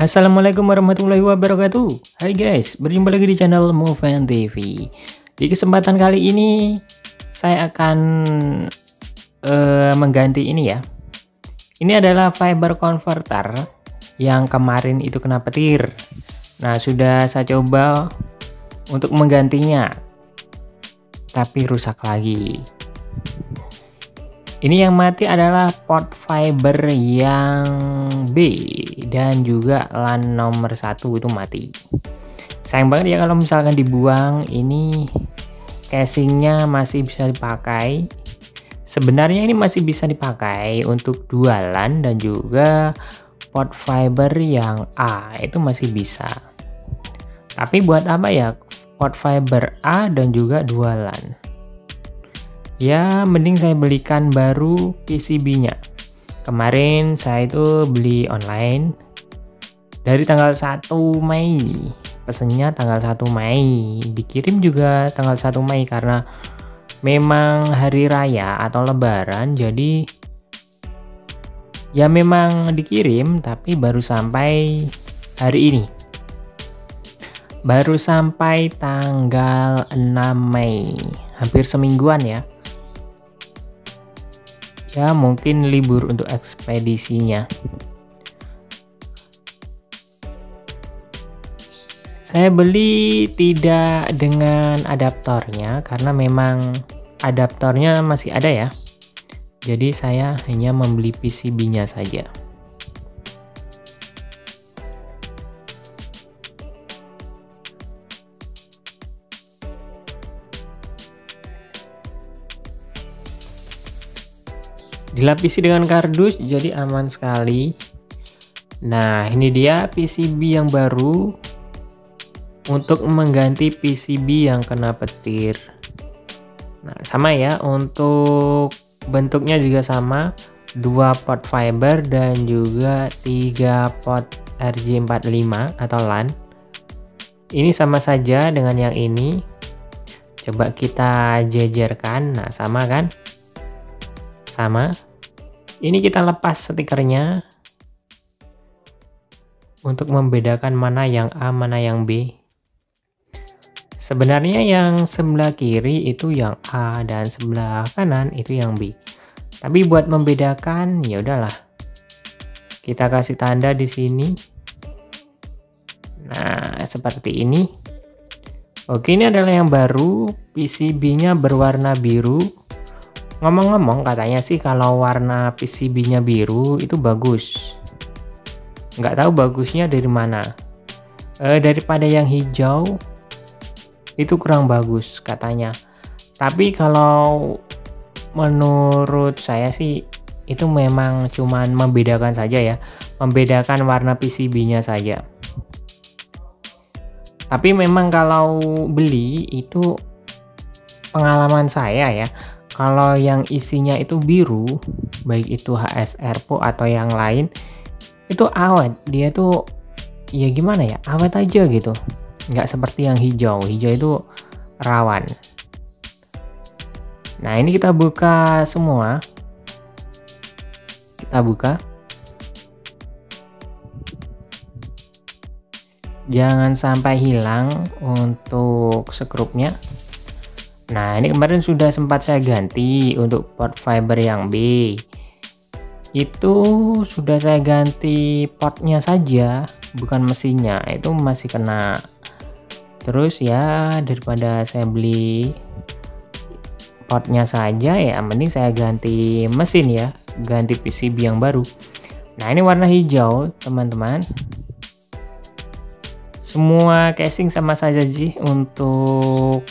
Assalamualaikum warahmatullahi wabarakatuh. Hai guys, berjumpa lagi di channel Moven TV. Di kesempatan kali ini saya akan mengganti ini ya. Ini adalah fiber converter yang kemarin itu kena petir. Nah, sudah saya coba untuk menggantinya, tapi rusak lagi. Ini yang mati adalah port fiber yang B dan juga LAN nomor 1 itu mati. Sayang banget ya kalau misalkan dibuang. Ini casingnya masih bisa dipakai. Sebenarnya ini masih bisa dipakai untuk dua LAN dan juga port fiber yang A itu masih bisa. Tapi buat apa ya port fiber A dan juga dua LAN? Ya mending saya belikan baru PCB-nya. Kemarin saya itu beli online dari tanggal 1 Mei. Pesennya tanggal 1 Mei, dikirim juga tanggal 1 Mei karena memang hari raya atau lebaran, jadi ya memang dikirim tapi baru sampai hari ini. Baru sampai tanggal 6 Mei, hampir semingguan ya. Ya mungkin libur untuk ekspedisinya. Saya beli tidak dengan adaptornya karena memang adaptornya masih ada ya. Jadi saya hanya membeli PCB-nya saja. Dilapisi dengan kardus jadi aman sekali. Nah, ini dia PCB yang baru untuk mengganti PCB yang kena petir. Nah, sama ya, untuk bentuknya juga sama, 2 port fiber dan juga 3 port RJ45 atau LAN. Ini sama saja dengan yang ini. Coba kita jejerkan. Nah, sama kan? Sama. Ini kita lepas stikernya untuk membedakan mana yang A mana yang B. Sebenarnya yang sebelah kiri itu yang A dan sebelah kanan itu yang B. Tapi buat membedakan ya udahlah, kita kasih tanda di sini. Nah, seperti ini. Oke, ini adalah yang baru, PCB-nya berwarna biru. Ngomong-ngomong katanya sih kalau warna PCB-nya biru itu bagus. Nggak tahu bagusnya dari mana. Daripada yang hijau itu kurang bagus katanya. Tapi kalau menurut saya sih itu memang cuman membedakan saja ya. Membedakan warna PCB-nya saja. Tapi memang kalau beli itu pengalaman saya ya. Kalau yang isinya itu biru, baik itu HSR Po atau yang lain, itu awet. Dia tuh ya gimana ya, awet aja gitu. Nggak seperti yang hijau. Hijau itu rawan. Nah, ini kita buka semua. Kita buka. Jangan sampai hilang untuk skrupnya. Nah, ini kemarin sudah sempat saya ganti untuk port fiber yang B. Itu sudah saya ganti portnya saja, bukan mesinnya. Itu masih kena. Terus ya daripada saya beli portnya saja ya mending saya ganti mesin ya, ganti PCB yang baru. Nah, ini warna hijau, teman-teman. Semua casing sama saja sih untuk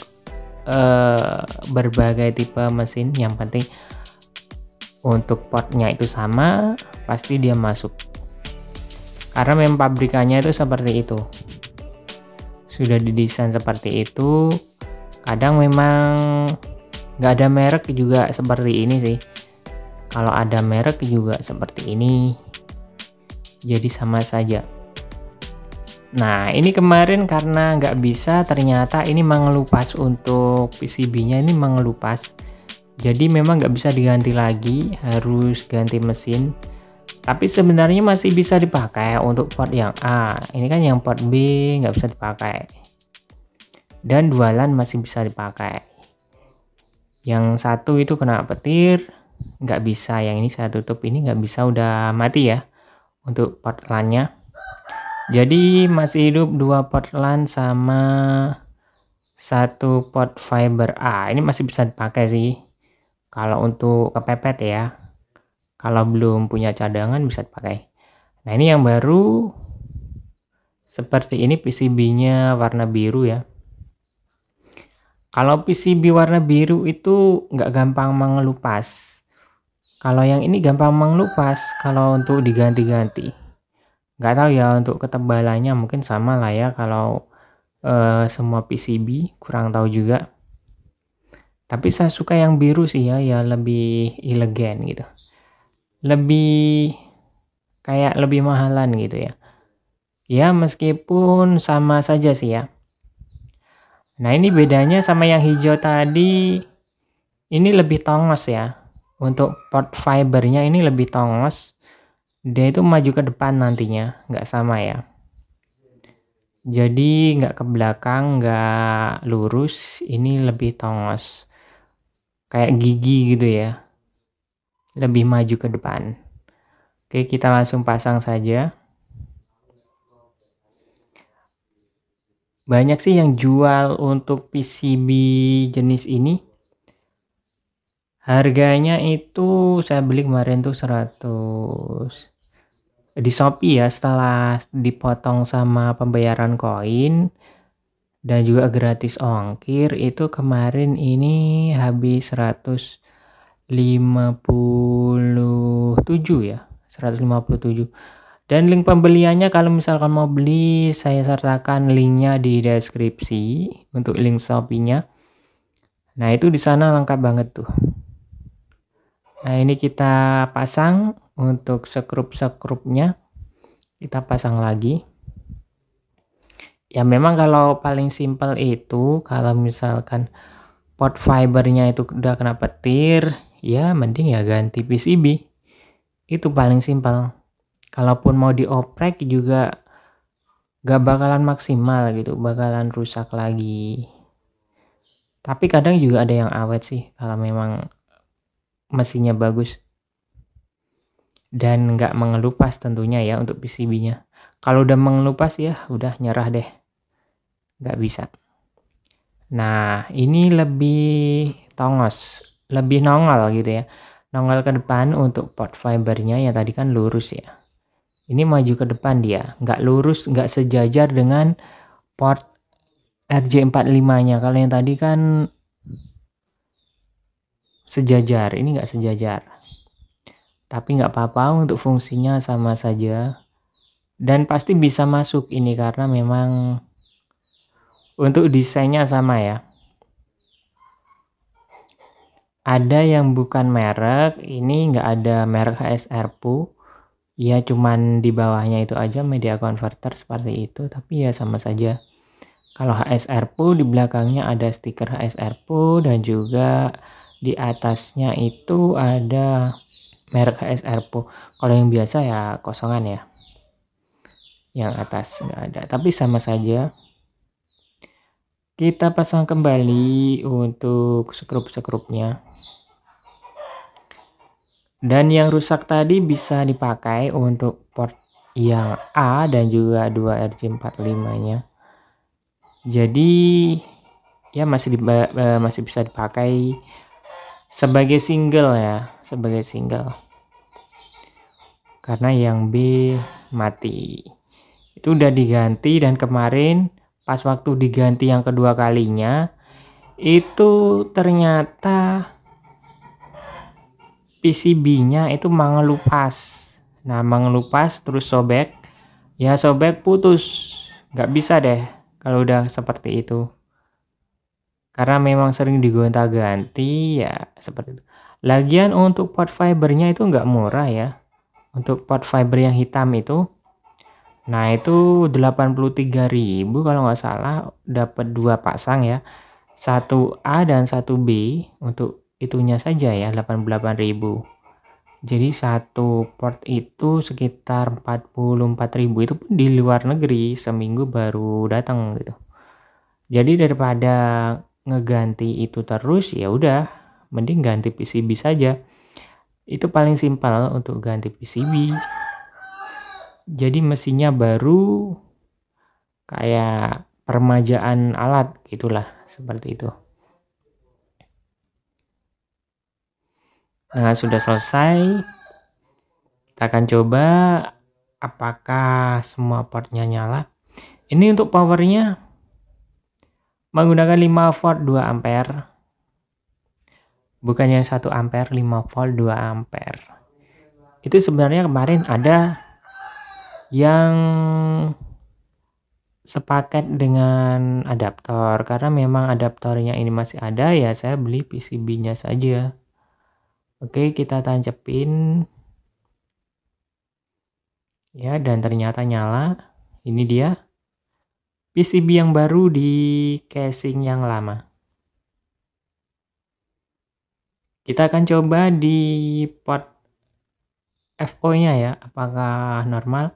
berbagai tipe mesin. Yang penting untuk portnya itu sama, pasti dia masuk karena memang pabrikannya itu seperti itu, sudah didesain seperti itu. Kadang memang nggak ada merek juga seperti ini sih, kalau ada merek juga seperti ini, jadi sama saja. Nah, ini kemarin karena nggak bisa, ternyata ini mengelupas untuk PCB-nya, ini mengelupas. Jadi memang nggak bisa diganti lagi, harus ganti mesin. Tapi sebenarnya masih bisa dipakai untuk port yang A. Ini kan yang port B nggak bisa dipakai. Dan 2 LAN masih bisa dipakai. Yang satu itu kena petir, nggak bisa. Yang ini saya tutup, ini nggak bisa, udah mati ya untuk port LAN-nya. Jadi masih hidup 2 port LAN sama 1 port fiber A. Ini masih bisa dipakai sih. Kalau untuk kepepet ya. Kalau belum punya cadangan bisa dipakai. Nah, ini yang baru seperti ini, PCB-nya warna biru ya. Kalau PCB warna biru itu nggak gampang mengelupas. Kalau yang ini gampang mengelupas kalau untuk diganti-ganti. Nggak tahu ya untuk ketebalannya, mungkin sama lah ya kalau semua PCB, kurang tahu juga. Tapi saya suka yang biru sih ya lebih elegan gitu. Lebih kayak lebih mahalan gitu ya. Ya meskipun sama saja sih ya. Nah, ini bedanya sama yang hijau tadi, ini lebih tongos ya. Untuk port fibernya ini lebih tongos. Dia itu maju ke depan nantinya, nggak sama ya. Jadi nggak ke belakang, nggak lurus, ini lebih tongos. Kayak gigi gitu ya. Lebih maju ke depan. Oke, kita langsung pasang saja. Banyak sih yang jual untuk PCB jenis ini. Harganya itu saya beli kemarin tuh 100 di Shopee ya, setelah dipotong sama pembayaran koin dan juga gratis ongkir, itu kemarin ini habis 157 ya, 157. Dan link pembeliannya kalau misalkan mau beli, saya sertakan linknya di deskripsi untuk link Shopee-nya. Nah, itu di sana lengkap banget tuh. Nah, ini kita pasang untuk sekrup-sekrupnya. Kita pasang lagi. Ya memang kalau paling simpel itu kalau misalkan port fibernya itu udah kena petir, ya mending ya ganti PCB. Itu paling simpel. Kalaupun mau dioprek juga gak bakalan maksimal gitu, bakalan rusak lagi. Tapi kadang juga ada yang awet sih kalau memang mesinnya bagus dan nggak mengelupas tentunya ya untuk PCB-nya. Kalau udah mengelupas ya udah nyerah deh, nggak bisa. Nah, ini lebih tongos, lebih nongol gitu ya, nongol ke depan untuk port fibernya. Ya tadi kan lurus ya, ini maju ke depan, dia nggak lurus, nggak sejajar dengan port RJ45-nya. Kalau yang tadi kan sejajar, ini nggak sejajar. Tapi nggak apa-apa, untuk fungsinya sama saja. Dan pasti bisa masuk ini karena memang untuk desainnya sama ya. Ada yang bukan merek, ini nggak ada merek HSRPU. Ya cuman di bawahnya itu aja media converter seperti itu, tapi ya sama saja. Kalau HSRPU di belakangnya ada stiker HSRPU dan juga di atasnya itu ada merek HSRPU. Kalau yang biasa ya kosongan ya. Yang atas nggak ada, tapi sama saja. Kita pasang kembali untuk skrup-skrupnya. Dan yang rusak tadi bisa dipakai untuk port yang A dan juga 2 RJ45-nya. Jadi ya masih bisa dipakai sebagai single ya, sebagai single. Karena yang B mati. Itu udah diganti, dan kemarin pas waktu diganti yang kedua kalinya itu ternyata PCB-nya itu mengelupas. Nah, mengelupas terus sobek. Ya sobek, putus. Nggak bisa deh kalau udah seperti itu. Karena memang sering digonta-ganti ya seperti itu. Lagian untuk port fibernya itu nggak murah ya. Untuk port fiber yang hitam itu. Nah, itu 83.000 kalau nggak salah, dapat 2 pasang ya. 1A dan 1B untuk itunya saja ya 88.000. Jadi satu port itu sekitar 44.000, itu pun di luar negeri seminggu baru datang gitu. Jadi daripada ngeganti itu terus, ya udah mending ganti PCB saja. Itu paling simpel untuk ganti PCB. Jadi mesinnya baru, kayak permajaan alat gitulah, seperti itu. Nah, sudah selesai. Kita akan coba apakah semua portnya nyala. Ini untuk powernya menggunakan 5 volt 2 ampere. Bukan yang 1 ampere, 5 volt 2 ampere. Itu sebenarnya kemarin ada yang sepaket dengan adaptor, karena memang adaptornya ini masih ada, ya saya beli PCB-nya saja. Oke, kita tancepin ya, dan ternyata nyala. Ini dia PCB yang baru di casing yang lama. Kita akan coba di port FO nya ya, apakah normal.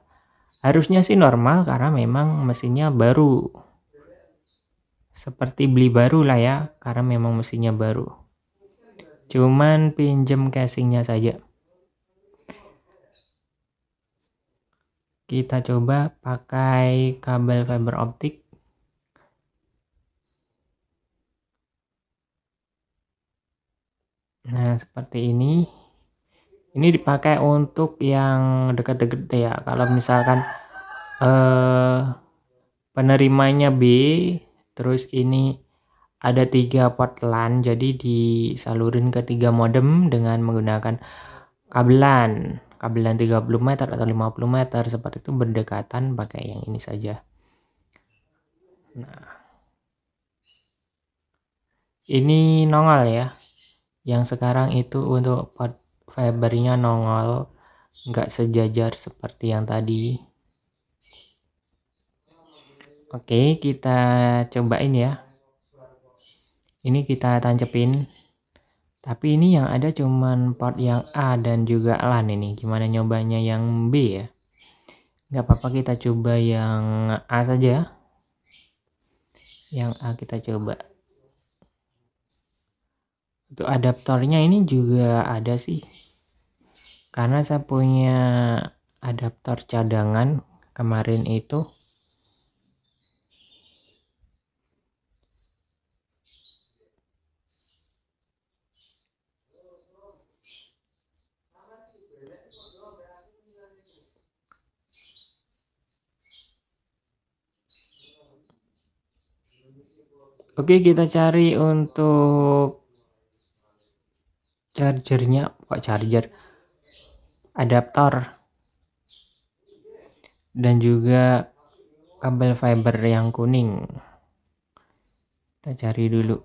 Harusnya sih normal karena memang mesinnya baru, seperti beli baru lah ya, karena memang mesinnya baru, cuman pinjem casingnya saja. Kita coba pakai kabel fiber optik. Nah, seperti ini dipakai untuk yang dekat-dekat ya. Kalau misalkan penerimanya B, terus ini ada 3 port LAN, jadi disalurin ke 3 modem dengan menggunakan kabelan 30 meter atau 50 meter seperti itu, berdekatan, pakai yang ini saja. Nah, ini nongol ya, yang sekarang itu untuk port fibernya nongol, nggak sejajar seperti yang tadi. Oke, kita cobain ya. Ini kita tancepin, tapi ini yang ada cuman port yang A dan juga LAN. Ini gimana nyobanya yang B ya? Nggak apa-apa, kita coba yang A saja. Yang A kita coba. Untuk adaptornya ini juga ada sih, karena saya punya adaptor cadangan kemarin itu. Oke, kita cari untuk chargernya, kok charger, adaptor, dan juga kabel fiber yang kuning. Kita cari dulu.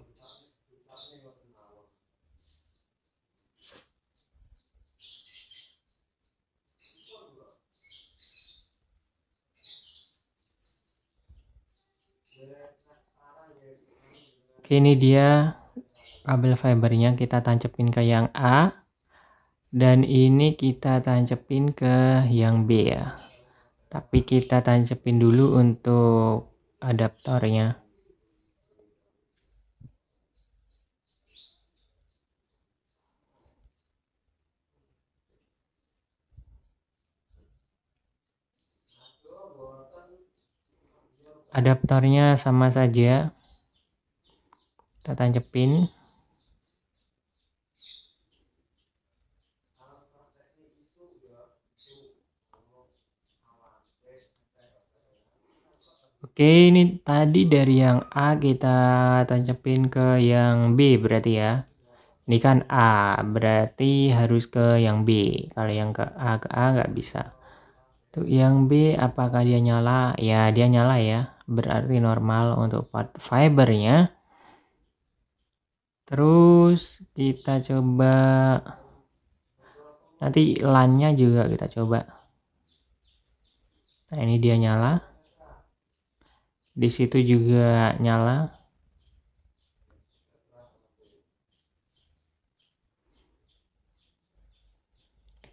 Oke, ini dia kabel fibernya, kita tancepin ke yang A, dan ini kita tancepin ke yang B ya. Tapi kita tancepin dulu untuk adaptornya. Adaptornya sama saja, kita tancepin. Oke, ini tadi dari yang A kita tancepin ke yang B berarti ya. Ini kan A, berarti harus ke yang B. Kalau yang ke A nggak bisa. Tuh yang B, apakah dia nyala? Ya, dia nyala ya. Berarti normal untuk part fibernya. Terus kita coba nanti LAN-nya juga kita coba. Nah, ini dia nyala. Di situ juga nyala.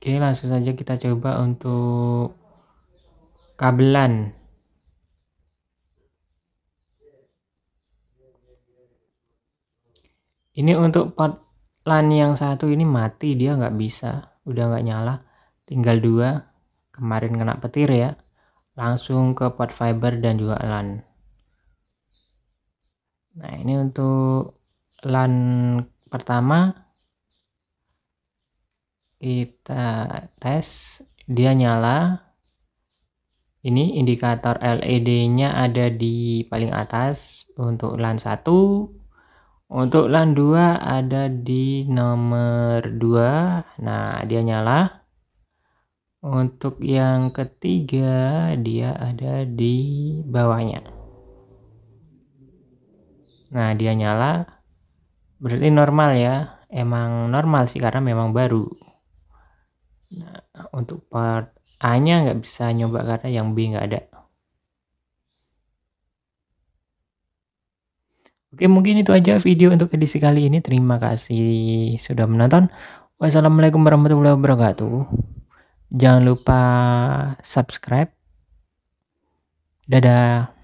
Oke, langsung saja kita coba untuk kabelan. Ini untuk port LAN yang satu ini mati, dia nggak bisa, udah nggak nyala, tinggal 2. Kemarin kena petir ya, langsung ke port fiber dan juga LAN. Nah, ini untuk LAN pertama kita tes, dia nyala. Ini indikator LED-nya ada di paling atas untuk LAN 1. Untuk LAN 2 ada di nomor 2. Nah, dia nyala. Untuk yang ketiga dia ada di bawahnya. Nah, dia nyala. Berarti normal ya. Emang normal sih karena memang baru. Nah, untuk part A-nya nggak bisa nyoba karena yang B nggak ada. Oke, mungkin itu aja video untuk edisi kali ini. Terima kasih sudah menonton. Wassalamualaikum warahmatullahi wabarakatuh. Jangan lupa subscribe. Dadah.